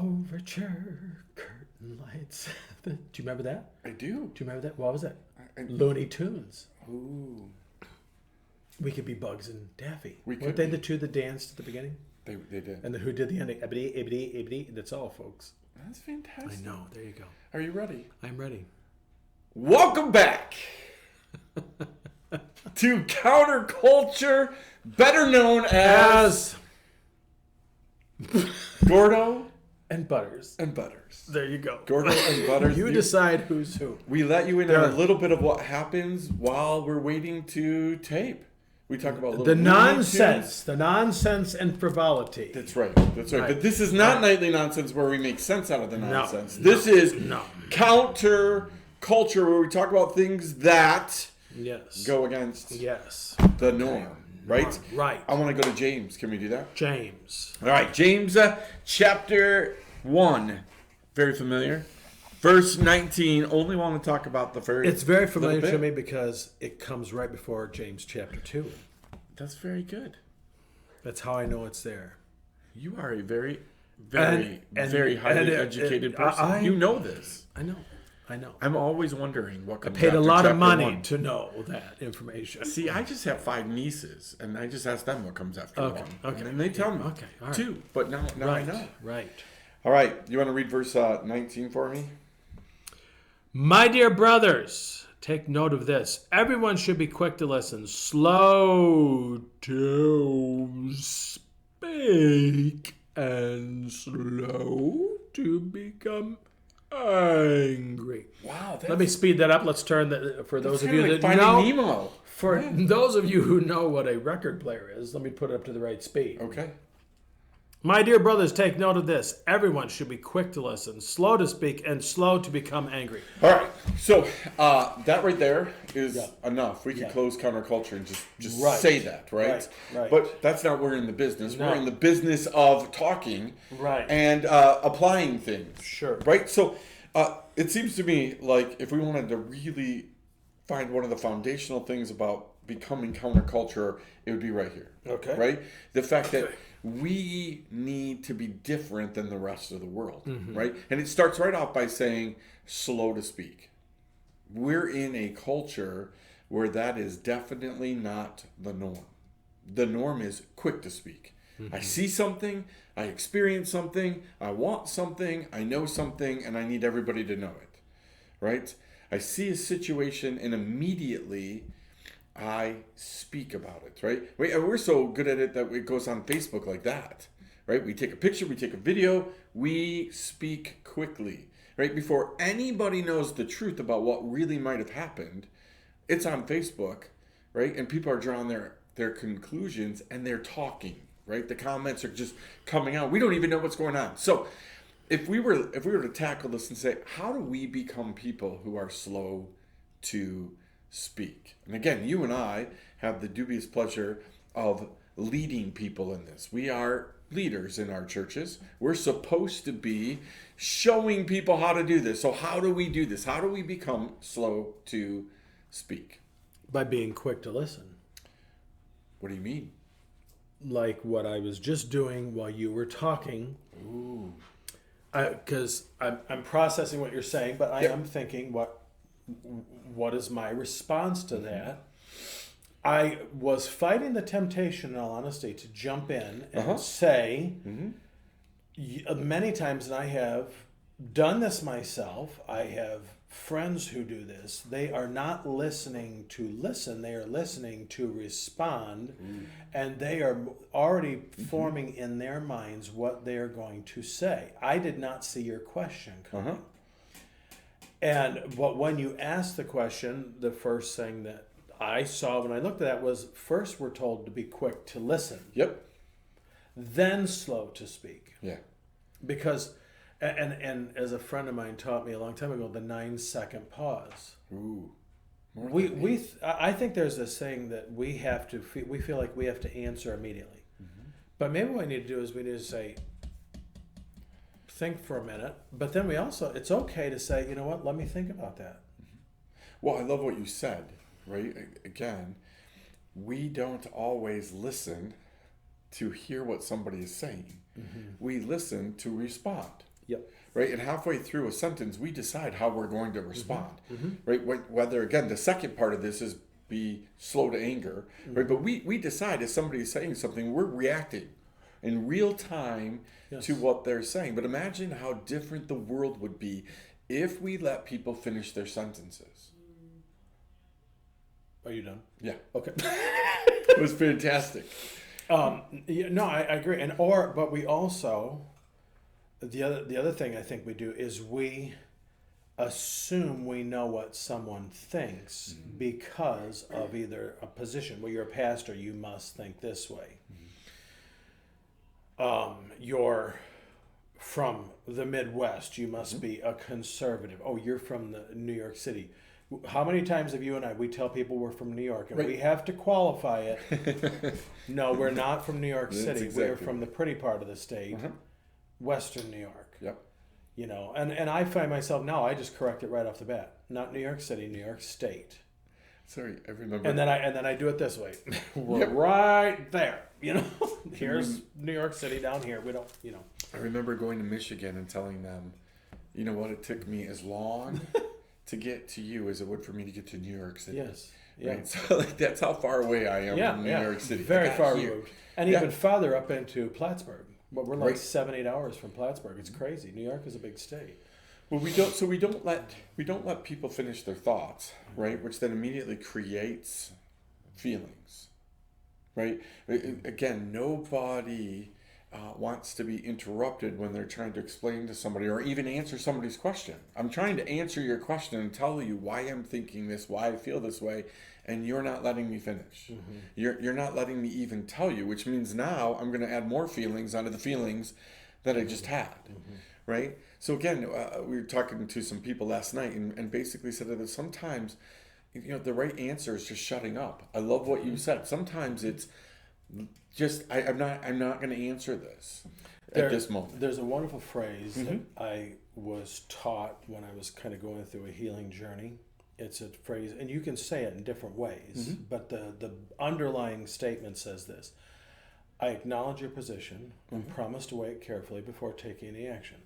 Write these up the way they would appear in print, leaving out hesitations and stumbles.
Overture, curtain lights. Do you remember that? I do. Do you remember that? What was that? I- Looney Tunes. Ooh. We could be Bugs and Daffy. We Weren't could they be. the two that danced at the beginning? They did. And who did the ending? Ebony, Ebony, Ebony. That's all, folks. That's fantastic. I know. There you go. Are you ready? I'm ready. Welcome back to Counterculture, better known as Gordo And Butters. and Butters. There you go. Gordo and Butters. You decide who's who. We let you in There. on a little bit of what happens while we're waiting to tape. We talk about little The Looney nonsense. The nonsense and frivolity. Tunes. That's right. That's right. Right. But this is not nightly nonsense where we make sense out of the nonsense. No, This is no. counter culture where we talk about things that Yes. go against Yes. the norm. Right? Right. I want to go to James. Can we do that? James. All right, James chapter 1. Very familiar. Verse 19. Only want to talk about the first. It's very familiar little to bit. me because it comes right before James chapter 2. That's very good. That's how I know it's there. You are a very, very, And- very highly and educated person. I- You know this. I know. I know. I'm always wondering what comes Paid a after lot of chapter money 1. to know that information. See, I just have 5 nieces, and I just ask them what comes after Okay, 1. okay. And they tell me. Okay, all right. 2. But now I Right. know. Right. All right. You want to read verse 19 for me? My dear brothers, take note of this. Everyone should be quick to listen, slow to speak, and slow to become angry. Wow. Let me speed that up. Let's turn that for those of you that Finding know. Nemo. For those of you who know what a record player is, let me put it up to the right speed. Okay. My dear brothers, take note of this. Everyone should be quick to listen, slow to speak, and slow to become angry. All right. So that right there is Yeah. enough. We could Yeah. close counterculture and just Right. say that, right? Right, right. But that's not what we're in the business. No. We're in the business of talking Right. and applying things. Sure. Right? So it seems to me like if we wanted to really find one of the foundational things about becoming counterculture, it would be right here. Okay. Right? The fact that we need to be different than the rest of the world, Mm-hmm. right? And it starts right off by saying slow to speak. We're in a culture where that is definitely not the norm. The norm is quick to speak. I see something, I experience something, I want something, I know something, and I need everybody to know it, right? I see a situation and immediately I speak about it, right? We're so good at it that it goes on Facebook like that, right? We take a picture, we take a video, we speak quickly, right? Before anybody knows the truth about what really might have happened, it's on Facebook, right? And people are drawing their conclusions and they're talking, right? The comments are just coming out. We don't even know what's going on. So if we were to tackle this and say, how do we become people who are slow to speak? And again, you and I have the dubious pleasure of leading people in this. We are leaders in our churches. We're supposed to be showing people how to do this. So how do we do this? How do we become slow to speak? By being quick to listen. What do you mean? Like what I was just doing while you were talking. Ooh. Because I'm processing what you're saying, but I Yeah. am thinking what is my response to that? I was fighting the temptation, in all honesty, to jump in and say, many times, and I have done this myself, I have friends who do this, they are not listening to listen, they are listening to respond, and they are already forming in their minds what they're going to say. I did not see your question coming. But when you asked the question, the first thing that I saw when I looked at that was first we're told to be quick to listen, Yep. then slow to speak. Yeah. Because, and as a friend of mine taught me a long time ago, the 9-second pause. Ooh. I think there's this thing that we feel like we have to answer immediately. But maybe what we need to do is we need to say, think for a minute, but then it's okay to say, you know what, let me think about that. Well, I love what you said, right? Again, we don't always listen to hear what somebody is saying. We listen to respond. Yep. Right, and halfway through a sentence, we decide how we're going to respond. Right, whether again the second part of this is be slow to anger, right? But we decide if somebody is saying something, we're reacting in real time to what they're saying. But imagine how different the world would be if we let people finish their sentences. Are you done? Yeah, Okay. it was fantastic. Yeah, no, I agree. But we also, the other thing I think we do is we assume we know what someone thinks because of either a position. Well, you're a pastor, you must think this way. You're from the Midwest, you must be a conservative. Oh, you're from the New York City. How many times have you and we tell people we're from New York, and we have to qualify it. No, we're not from New York City. We're from the pretty part of the state, Western New York. Yep. You know, and I find myself now, I just correct it right off the bat. Not New York City, New York State. Sorry, I remember. And then I do it this way. We're right there. You know, here's New York City down here. We don't, you know. I remember going to Michigan and telling them, you know what, it took me as long to get to you as it would for me to get to New York City. Yes. Yeah. Right? So like that's how far away I am from New York City. Very far removed. And even farther up into Plattsburgh. But we're like 7-8 hours from Plattsburgh. It's crazy. New York is a big state. Well, we don't let people finish their thoughts, right? Which then immediately creates feelings, right? Again, nobody wants to be interrupted when they're trying to explain to somebody or even answer somebody's question. I'm trying to answer your question and tell you why I'm thinking this, why I feel this way, and you're not letting me finish. You're not letting me even tell you, which means now I'm going to add more feelings onto the feelings that I just had, right? So again, we were talking to some people last night and basically said that sometimes, you know, the right answer is just shutting up. I love what you said. Sometimes it's just I'm not going to answer this at this moment. There's a wonderful phrase that I was taught when I was kind of going through a healing journey. It's a phrase, and you can say it in different ways, but the underlying statement says this: I acknowledge your position and promise to wait carefully before taking any action.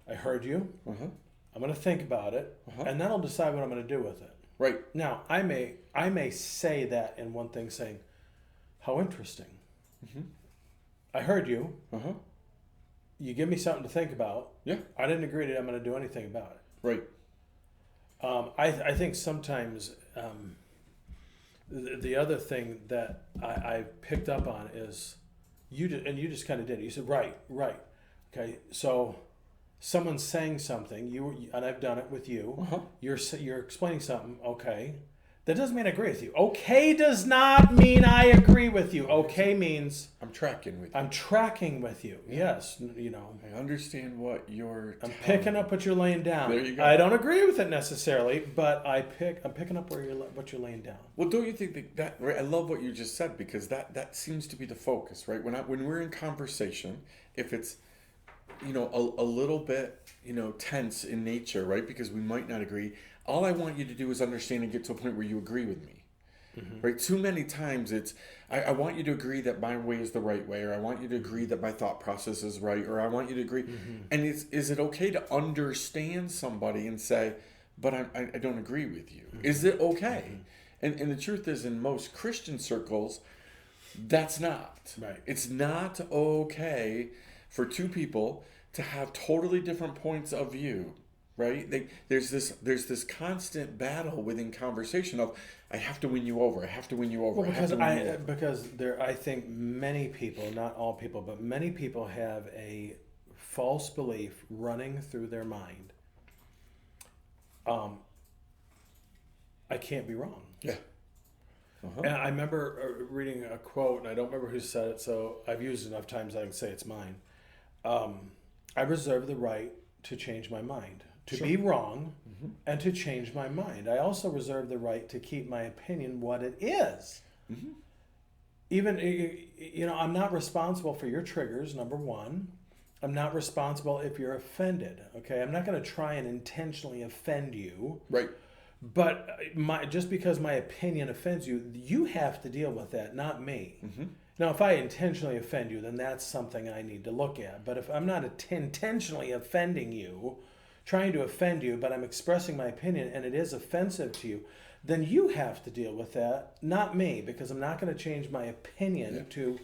I heard you. I'm going to think about it, and then I'll decide what I'm going to do with it. Right. Now, I may say that in one thing, saying, how interesting. I heard you. You give me something to think about. Yeah. I didn't agree that I'm going to do anything about it. Right. I think sometimes the other thing that I picked up on is you just kind of did it. You said right. Okay, so someone's saying something, and I've done it with you. You're explaining something. Okay, that doesn't mean I agree with you. Okay does not mean I agree with you. Okay means I'm tracking with you. I'm tracking with you. Yes, you know. I understand what you're. I'm picking up what you're laying down. There you go. I don't agree with it necessarily, but I'm picking up what you're laying down. Well, don't you think that right? I love what you just said because that seems to be the focus, right? When we're in conversation, if it's a little bit tense in nature, right? Because we might not agree. All I want you to do is understand and get to a point where you agree with me. Right? Too many times it's, I want you to agree that my way is the right way, or I want you to agree that my thought process is right, or I want you to agree. And is it okay to understand somebody and say, but I don't agree with you? Is it okay? And the truth is, in most Christian circles, that's not. Right. It's not okay for two people to have totally different points of view. Right? There's this constant battle within conversation of I have to win you over. I have to win you over. Well, because I think many people, not all people, but many people have a false belief running through their mind. I can't be wrong. Yeah. And I remember reading a quote, and I don't remember who said it, so I've used it enough times I can say it's mine. I reserve the right to change my mind. To be wrong and to change my mind. I also reserve the right to keep my opinion what it is. Even, I'm not responsible for your triggers, number one. I'm not responsible if you're offended, okay? I'm not going to try and intentionally offend you. Right. But just because my opinion offends you, you have to deal with that, not me. Now, if I intentionally offend you, then that's something I need to look at. But if I'm not intentionally offending you, trying to offend you, but I'm expressing my opinion and it is offensive to you, then you have to deal with that, not me, because I'm not going to change my opinion to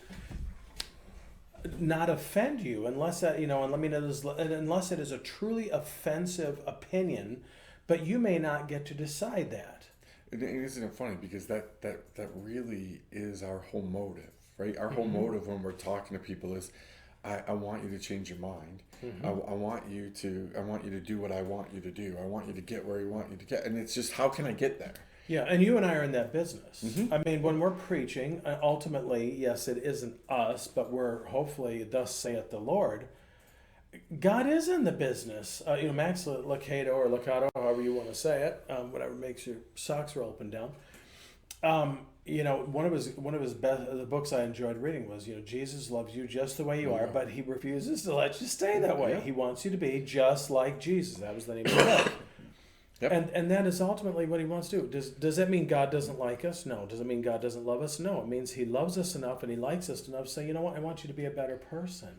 not offend you unless that, and let me know this, unless it is a truly offensive opinion, but you may not get to decide that. Isn't it funny, because that really is our whole motive, right? Our whole motive when we're talking to people is, I want you to change your mind. I want you to do what I want you to do. I want you to get where I want you to get. And it's just, how can I get there? Yeah, and you and I are in that business. I mean, when we're preaching, ultimately, yes, it isn't us, but we're hopefully, thus saith the Lord. God is in the business. Max Lucado or Lucado, however you want to say it, whatever makes your socks roll up and down. One of his best the books I enjoyed reading was, Jesus loves you just the way you are, but he refuses to let you stay that way. He wants you to be just like Jesus. That was the name of the book. Yep. And that is ultimately what he wants to do. Does that mean God doesn't like us? No. Does it mean God doesn't love us? No. It means he loves us enough and he likes us enough to say, you know what, I want you to be a better person.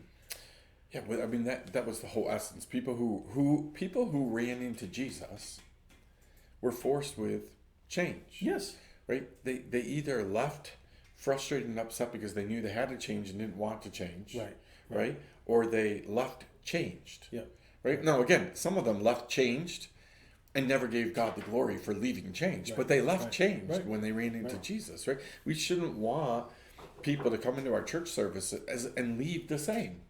Yeah, but I mean that was the whole essence. People who ran into Jesus were forced with change. Yes. Right? They either left frustrated and upset because they knew they had to change and didn't want to change. Right? Or they left changed. Yeah. Right? Now again, some of them left changed and never gave God the glory for leaving change. But they left changed when they ran into Jesus, right? We shouldn't want people to come into our church service and leave the same.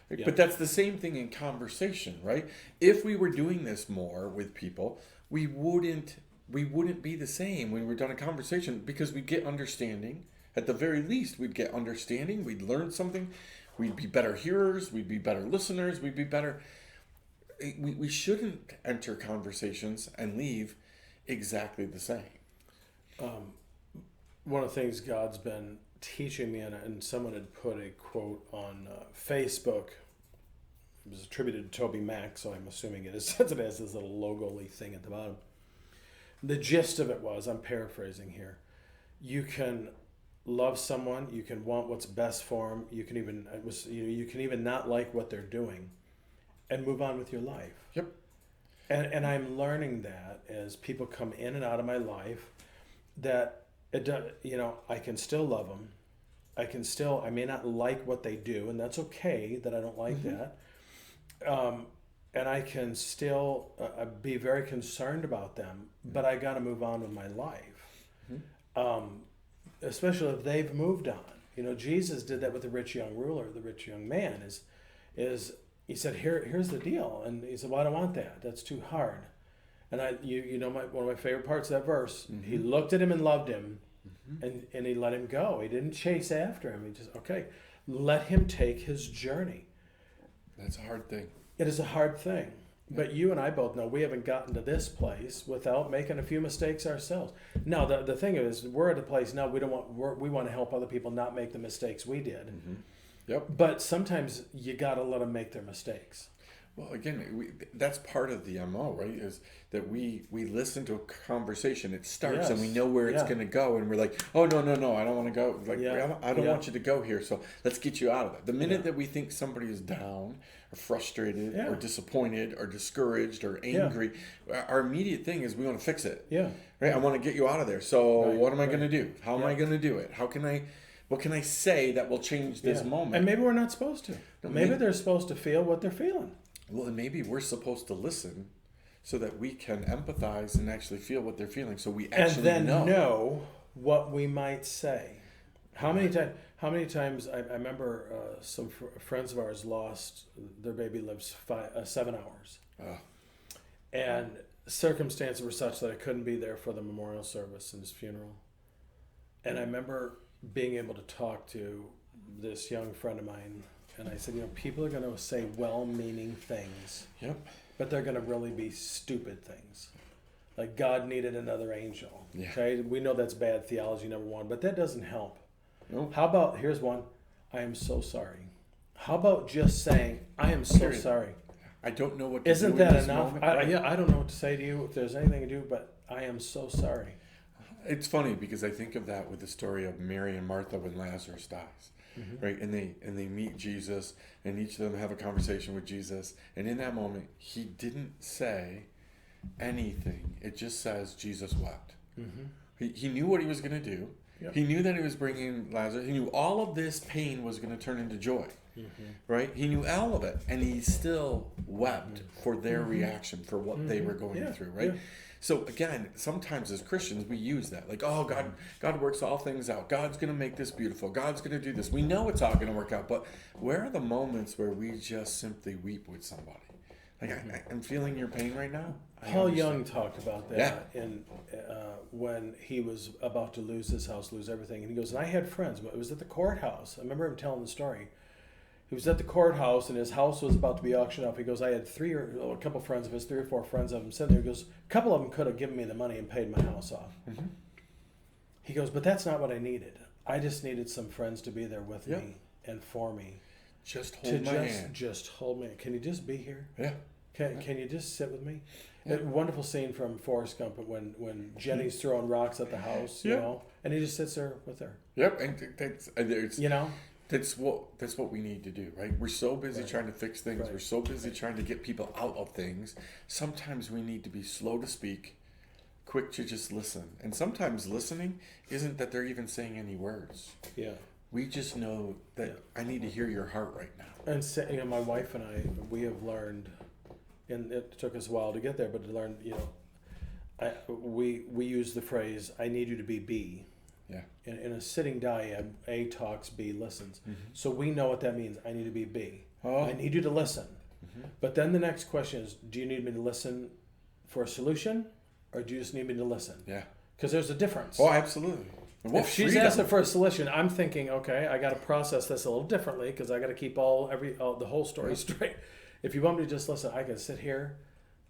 Yeah. But that's the same thing in conversation, right? If we were doing this more with people, we wouldn't be the same when we're done a conversation, because we'd get understanding. At the very least, we'd get understanding. We'd learn something. We'd be better hearers. We'd be better listeners. We'd be better. We shouldn't enter conversations and leave exactly the same. One of the things God's been teaching me, and someone had put a quote on Facebook. It was attributed to Toby Mac, so I'm assuming it is, since it has this little logo-y thing at the bottom. The gist of it was, I'm paraphrasing here, you can love someone, you can want what's best for them, you can even not like what they're doing, and move on with your life. Yep. And I'm learning that as people come in and out of my life, that I can still love them. I may not like what they do, and that's okay that I don't like that. And I can still be very concerned about them, but I got to move on with my life. Especially if they've moved on. Jesus did that with the rich young ruler, the rich young man. Is he said, here's the deal, and he said, well, I don't want that. That's too hard. And one of my favorite parts of that verse. He looked at him and loved him, and he let him go. He didn't chase after him. He just let him take his journey. That's a hard thing. It is a hard thing. But you and I both know we haven't gotten to this place without making a few mistakes ourselves. Now, the thing is, we're at a place now we want to help other people not make the mistakes we did. Yep. But sometimes you got to let them make their mistakes. Well, again, that's part of the MO, right? Is that we listen to a conversation. It starts and we know where it's going to go, and we're like, oh no, I don't want to go. I don't want you to go here. So let's get you out of it. The minute that we think somebody is down or frustrated or disappointed or discouraged or angry, our immediate thing is we want to fix it. Yeah. Right. I want to get you out of there. So what am I going to do? How am I going to do it? What can I say that will change this moment? And maybe we're not supposed to. Maybe they're supposed to feel what they're feeling. Well, and maybe we're supposed to listen so that we can empathize and actually feel what they're feeling, so we actually know what we might say. How many times I remember some friends of ours lost their baby lives 7 hours, and circumstances were such that I couldn't be there for the memorial service and his funeral. And I remember being able to talk to this young friend of mine. And I said, people are going to say well-meaning things. Yep. But they're going to really be stupid things. Like God needed another angel. Yeah. Okay? We know that's bad theology, number one, but that doesn't help. Nope. How about, here's one, I am so sorry. How about just saying, I am so sorry. I don't know what to Isn't do that in this enough? moment. I don't know what to say to you if there's anything to do, but I am so sorry. It's funny because I think of that with the story of Mary and Martha when Lazarus dies, right? And they meet Jesus, and each of them have a conversation with Jesus. And in that moment, he didn't say anything. It just says Jesus wept. He knew what he was going to do. Yep. He knew that he was bringing Lazarus. He knew all of this pain was going to turn into joy, right? He knew all of it, and he still wept for their reaction, for what they were going through, right? Yeah. So again, sometimes as Christians, we use that, like, oh, God works all things out. God's going to make this beautiful. God's going to do this. We know it's all going to work out, but where are the moments where we just simply weep with somebody? Like, I'm feeling your pain right now. Paul Young talked about that when he was about to lose his house, lose everything. And he goes, and I had friends, but it was at the courthouse. I remember him telling the story. He was at the courthouse and his house was about to be auctioned off. He goes, I had a couple friends of his, 3 or 4 friends of him sitting there. He goes, a couple of them could have given me the money and paid my house off. He goes, but that's not what I needed. I just needed some friends to be there with me and for me. Just hold my hand. Just hold me. Can you just be here? Yeah. Can you just sit with me? A wonderful scene from Forrest Gump when Jenny's throwing rocks at the house, you know, and he just sits there with her. Yep, and it's, you know, that's what we need to do, right? We're so busy trying to fix things. Right. We're so busy trying to get people out of things. Sometimes we need to be slow to speak, quick to just listen. And sometimes listening isn't that they're even saying any words. Yeah. We just know that I need to hear your heart right now. And so, you know, my wife and I, we have learned, and it took us a while to get there, but to learn, you know, we use the phrase, I need you to be B. Yeah. In a sitting diad, A talks, B listens. So we know what that means. I need to be B. I need you to listen. But then the next question is, do you need me to listen for a solution, or do you just need me to listen? Yeah. Because there's a difference. Oh, absolutely. If she's asking for a solution, I'm thinking, okay, I got to process this a little differently because I got to keep the whole story straight. If you want me to just listen, I can sit here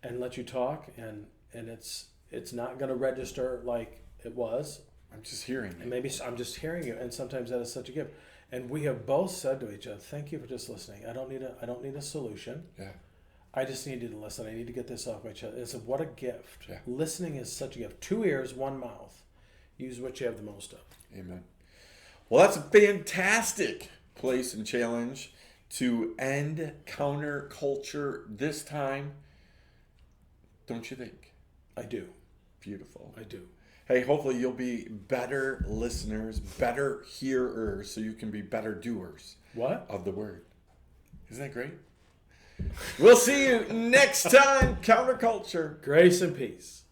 and let you talk, and it's not going to register like it was. I'm just hearing you. And maybe I'm just hearing you, and sometimes that is such a gift. And we have both said to each other, "Thank you for just listening. I don't need a solution. Yeah. I just need you to listen. I need to get this off my chest." It's what a gift. Yeah. Listening is such a gift. 2 ears, 1 mouth. Use what you have the most of. Amen. Well, that's a fantastic place and challenge to end counterculture this time. Don't you think? I do. Beautiful. I do. Hey, hopefully you'll be better listeners, better hearers, so you can be better doers of the word. Isn't that great? We'll see you next time, Counterculture. Grace and peace.